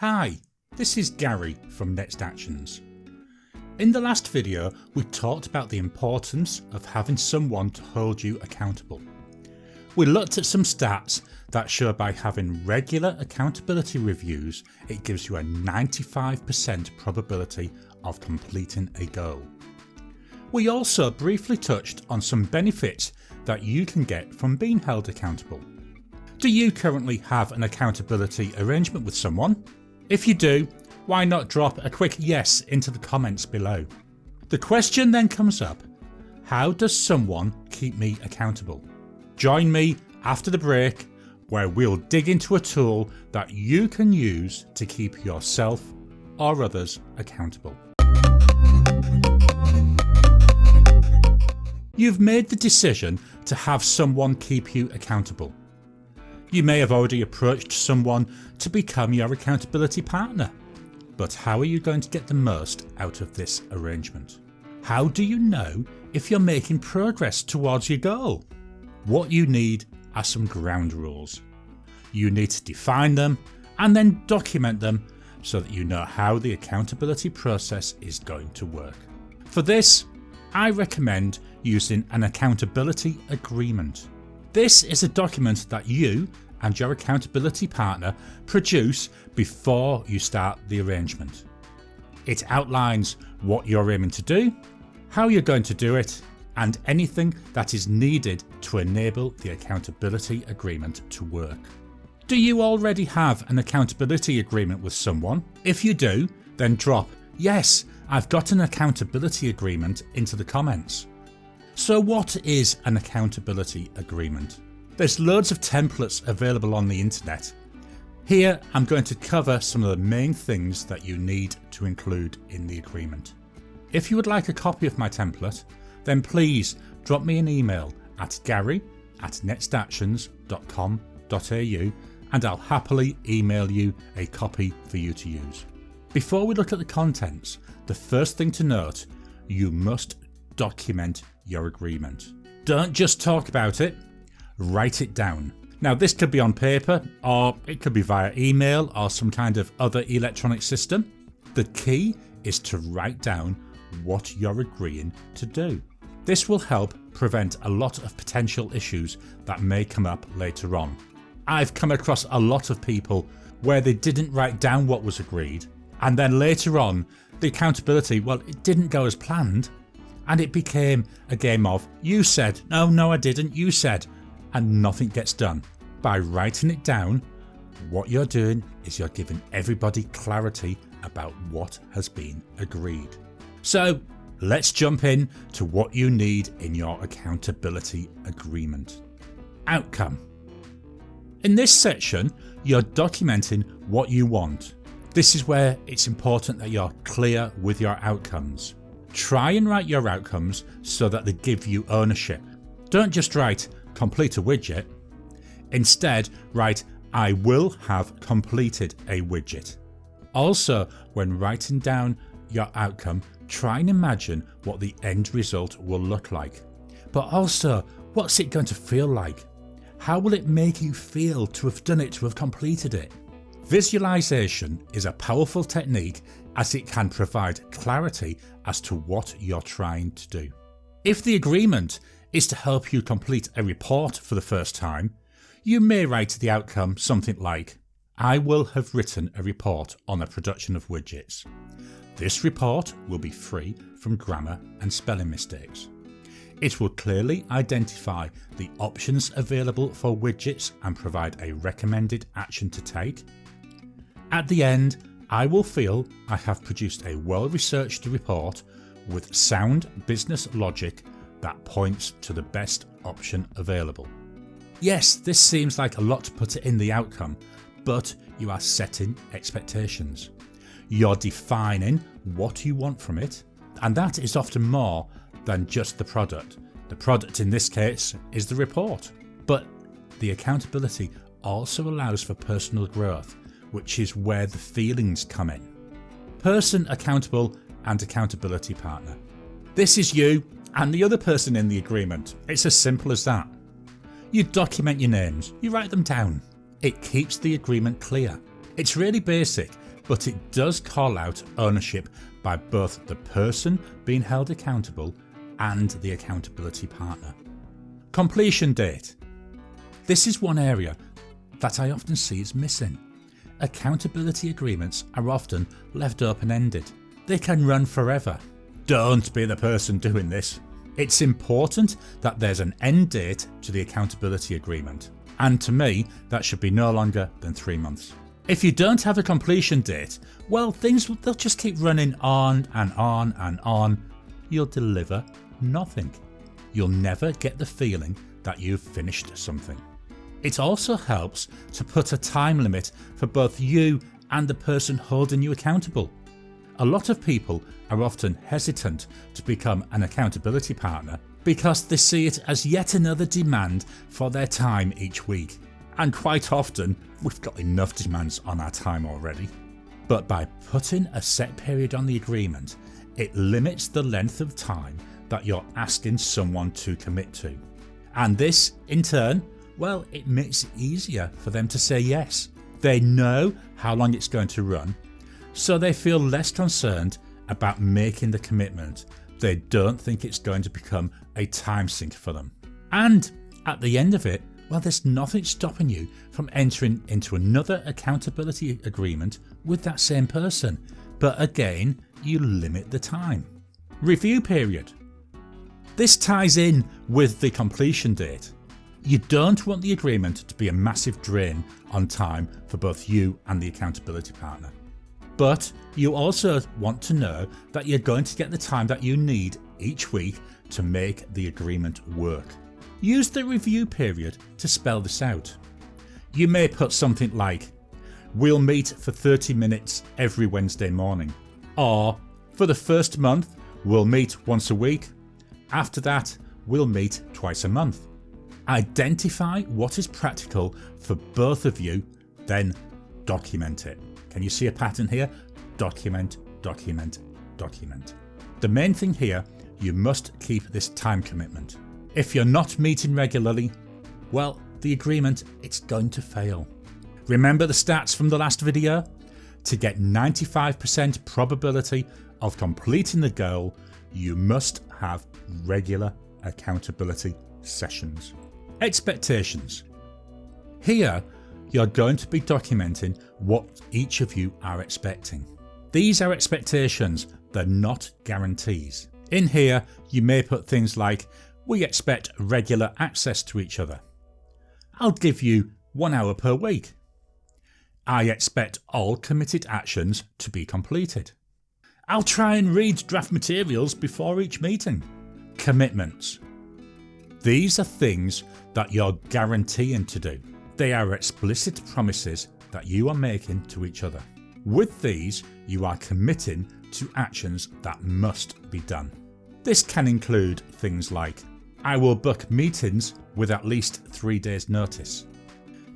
Hi, this is Garry from Next Actions. In the last video we talked about the importance of having someone to hold you accountable. We looked at some stats that show by having regular accountability reviews it gives you a 95% probability of completing a goal. We also briefly touched on some benefits that you can get from being held accountable. Do you currently have an accountability arrangement with someone? If you do, why not drop a quick yes into the comments below. The question then comes up, how does someone keep me accountable? Join me after the break where we'll dig into a tool that you can use to keep yourself or others accountable. You've made the decision to have someone keep you accountable. You may have already approached someone to become your accountability partner, but how are you going to get the most out of this arrangement? How do you know if you're making progress towards your goal? What you need are some ground rules. You need to define them and then document them so that you know how the accountability process is going to work. For this, I recommend using an accountability agreement. This is a document that you and your accountability partner produce before you start the arrangement. It outlines what you're aiming to do, how you're going to do it, and anything that is needed to enable the accountability agreement to work. Do you already have an accountability agreement with someone? If you do, then drop "Yes, I've got an accountability agreement" into the comments. So what is an accountability agreement? There's loads of templates available on the internet. Here I'm going to cover some of the main things that you need to include in the agreement. If you would like a copy of my template, then please drop me an email at garry@nextactions.com.au and I'll happily email you a copy for you to use. Before we look at the contents, the first thing to note, you must document your agreement. Don't just talk about it, write it down. Now this could be on paper or it could be via email or some kind of other electronic system. The key is to write down what you're agreeing to do. This will help prevent a lot of potential issues that may come up later on. I've come across a lot of people where they didn't write down what was agreed and then later on the accountability, well, it didn't go as planned and it became a game of you said, no I didn't, you said, and nothing gets done. By writing it down, what you're doing is you're giving everybody clarity about what has been agreed. So let's jump in to what you need in your accountability agreement. Outcome. In this section, you're documenting what you want. This is where it's important that you're clear with your outcomes. Try and write your outcomes so that they give you ownership. Don't just write complete a widget. Instead, write I will have completed a widget. Also, when writing down your outcome, try and imagine what the end result will look like. But also, what's it going to feel like? How will it make you feel to have done it, to have completed it? Visualization is a powerful technique as it can provide clarity as to what you're trying to do. If the agreement is to help you complete a report for the first time, you may write the outcome something like, I will have written a report on the production of widgets. This report will be free from grammar and spelling mistakes. It will clearly identify the options available for widgets and provide a recommended action to take. At the end, I will feel I have produced a well-researched report with sound business logic that points to the best option available. Yes, this seems like a lot to put in the outcome, but you are setting expectations. You're defining what you want from it, and that is often more than just the product. The product in this case is the report, but the accountability also allows for personal growth, which is where the feelings come in. Person accountable and accountability partner. This is you and the other person in the agreement. It's as simple as that. You document your names, you write them down. It keeps the agreement clear. It's really basic, but it does call out ownership by both the person being held accountable and the accountability partner. Completion date. This is one area that I often see is missing. Accountability agreements are often left open-ended. They can run forever. Don't be the person doing this. It's important that there's an end date to the accountability agreement, and to me that should be no longer than 3 months. If you don't have a completion date, well, they'll just keep running on and on and on. You'll deliver nothing. You'll never get the feeling that you've finished something. It also helps to put a time limit for both you and the person holding you accountable. A lot of people are often hesitant to become an accountability partner because they see it as yet another demand for their time each week. And quite often, we've got enough demands on our time already. But by putting a set period on the agreement, it limits the length of time that you're asking someone to commit to. And this, in turn, well, it makes it easier for them to say yes. They know how long it's going to run, so they feel less concerned about making the commitment. They don't think it's going to become a time sink for them. And at the end of it, well, there's nothing stopping you from entering into another accountability agreement with that same person. But again, you limit the time. Review period. This ties in with the completion date. You don't want the agreement to be a massive drain on time for both you and the accountability partner. But you also want to know that you're going to get the time that you need each week to make the agreement work. Use the review period to spell this out. You may put something like, we'll meet for 30 minutes every Wednesday morning. Or, for the first month, we'll meet once a week. After that, we'll meet twice a month. Identify what is practical for both of you, then document it. Can you see a pattern here? Document, document, document. The main thing here, you must keep this time commitment. If you're not meeting regularly, well, the agreement, it's going to fail. Remember the stats from the last video? To get 95% probability of completing the goal, you must have regular accountability sessions. Expectations. Here, you're going to be documenting what each of you are expecting. These are expectations, they're not guarantees. In here, you may put things like, we expect regular access to each other. I'll give you 1 hour per week. I expect all committed actions to be completed. I'll try and read draft materials before each meeting. Commitments. These are things that you're guaranteeing to do. They are explicit promises that you are making to each other. With these, you are committing to actions that must be done. This can include things like, I will book meetings with at least 3 days' notice.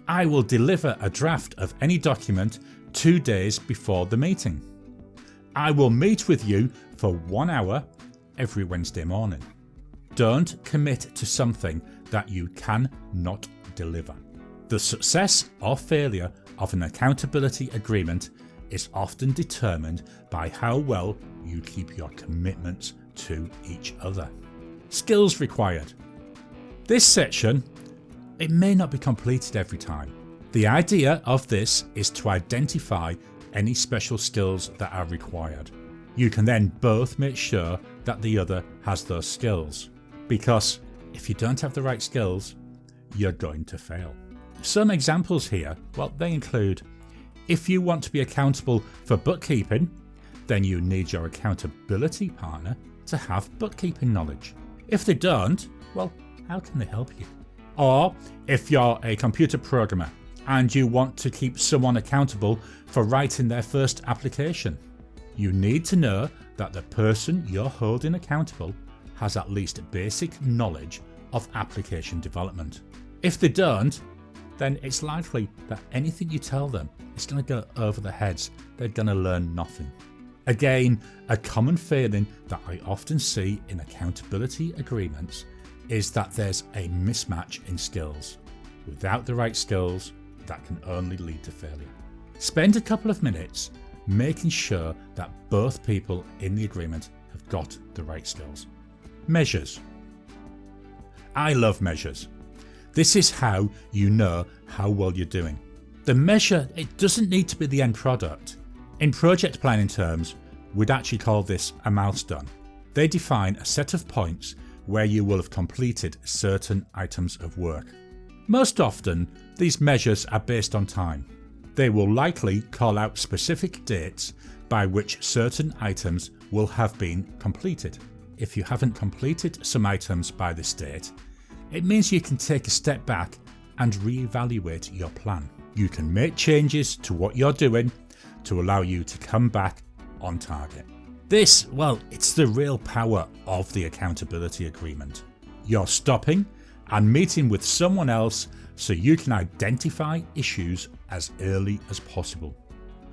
I will deliver a draft of any document 2 days before the meeting. I will meet with you for 1 hour every Wednesday morning. Don't commit to something that you cannot deliver. The success or failure of an accountability agreement is often determined by how well you keep your commitments to each other. Skills required. This section, it may not be completed every time. The idea of this is to identify any special skills that are required. You can then both make sure that the other has those skills, because if you don't have the right skills, you're going to fail. Some examples here, well, they include, if you want to be accountable for bookkeeping, then you need your accountability partner to have bookkeeping knowledge. If they don't, well, how can they help you? Or if you're a computer programmer and you want to keep someone accountable for writing their first application, you need to know that the person you're holding accountable has at least basic knowledge of application development. If they don't, then it's likely that anything you tell them is going to go over their heads. They're going to learn nothing. Again, a common failing that I often see in accountability agreements is that there's a mismatch in skills. Without the right skills, that can only lead to failure. Spend a couple of minutes making sure that both people in the agreement have got the right skills. Measures. I love measures. This is how you know how well you're doing. The measure, it doesn't need to be the end product. In project planning terms, we'd actually call this a milestone. They define a set of points where you will have completed certain items of work. Most often, these measures are based on time. They will likely call out specific dates by which certain items will have been completed. If you haven't completed some items by this date, it means you can take a step back and re-evaluate your plan. You can make changes to what you're doing to allow you to come back on target. This, well, it's the real power of the accountability agreement. You're stopping and meeting with someone else so you can identify issues as early as possible.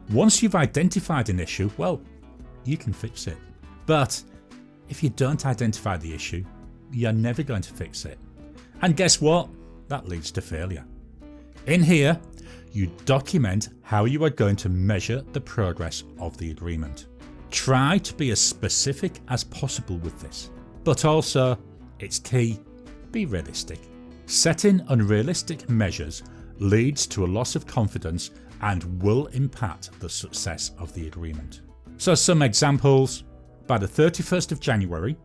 Once you've identified an issue, well, you can fix it. But if you don't identify the issue, you're never going to fix it. And guess what? That leads to failure. In here, you document how you are going to measure the progress of the agreement. Try to be as specific as possible with this, but also, it's key, be realistic. Setting unrealistic measures leads to a loss of confidence and will impact the success of the agreement. So some examples: by the 31st of January,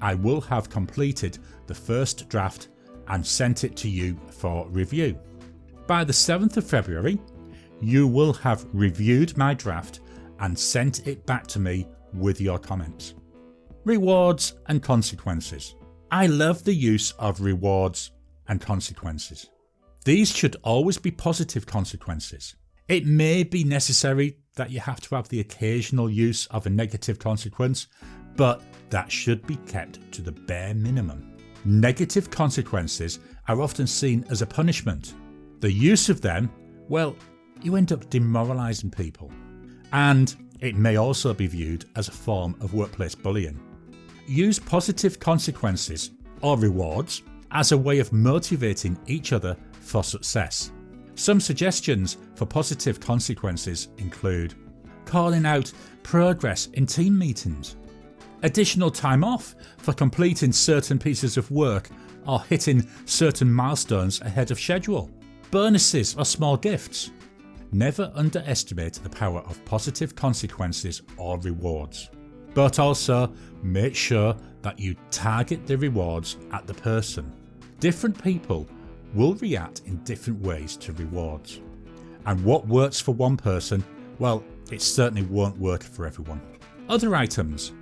I will have completed the first draft and sent it to you for review. By the 7th of February, you will have reviewed my draft and sent it back to me with your comments. Rewards and consequences. I love the use of rewards and consequences. These should always be positive consequences. It may be necessary that you have to have the occasional use of a negative consequence, but that should be kept to the bare minimum. Negative consequences are often seen as a punishment. The use of them, well, you end up demoralising people. And it may also be viewed as a form of workplace bullying. Use positive consequences or rewards as a way of motivating each other for success. Some suggestions for positive consequences include calling out progress in team meetings, additional time off for completing certain pieces of work or hitting certain milestones ahead of schedule, bonuses or small gifts. Never underestimate the power of positive consequences or rewards, but also make sure that you target the rewards at the person. Different people will react in different ways to rewards, and what works for one person, well, it certainly won't work for everyone. Other items.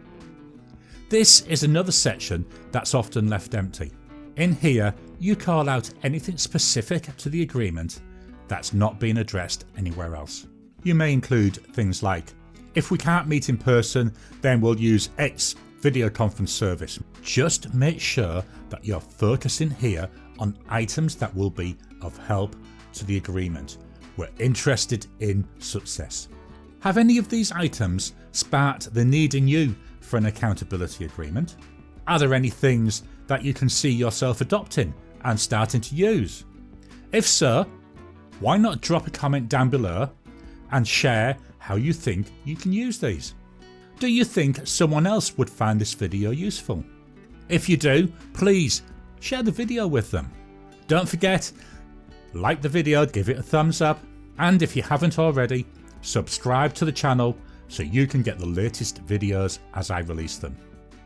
This is another section that's often left empty. In here, you call out anything specific to the agreement that's not being addressed anywhere else. You may include things like, if we can't meet in person, then we'll use X video conference service. Just make sure that you're focusing here on items that will be of help to the agreement. We're interested in success. Have any of these items sparked the need in you for an accountability agreement? Are there any things that you can see yourself adopting and starting to use? If so, why not drop a comment down below and share how you think you can use these? Do you think someone else would find this video useful? If you do, please share the video with them. Don't forget, like the video, give it a thumbs up, and if you haven't already, subscribe to the channel so you can get the latest videos as I release them.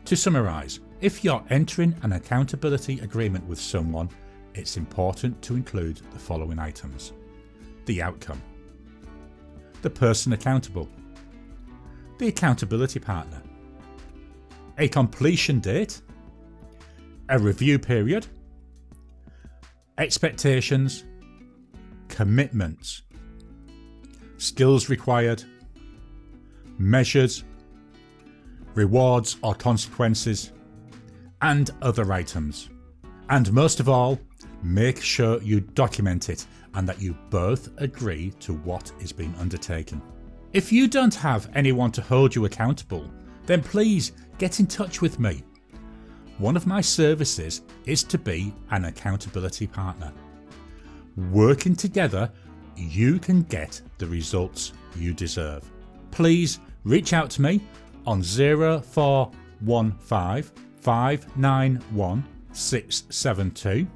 To summarise, if you're entering an accountability agreement with someone, it's important to include the following items: the outcome, the person accountable, the accountability partner, a completion date, a review period, expectations, commitments, skills required, measures, rewards or consequences, and other items. And most of all, make sure you document it and that you both agree to what is being undertaken. If you don't have anyone to hold you accountable, then please get in touch with me. One of my services is to be an accountability partner. Working together, you can get the results you deserve. please reach out to me on 0415 591 672.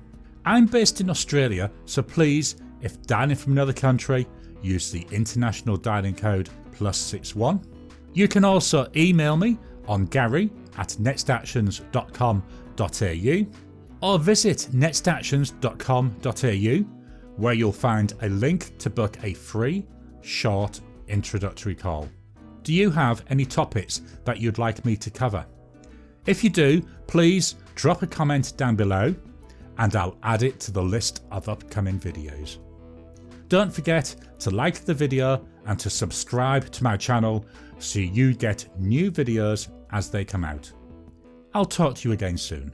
I'm based in Australia, so please, if dialing from another country, use the international dialing code +61. You can also email me on gary@nextactions.com.au or visit nextactions.com.au, where you'll find a link to book a free, short introductory call. Do you have any topics that you'd like me to cover? If you do, please drop a comment down below and I'll add it to the list of upcoming videos. Don't forget to like the video and to subscribe to my channel so you get new videos as they come out. I'll talk to you again soon.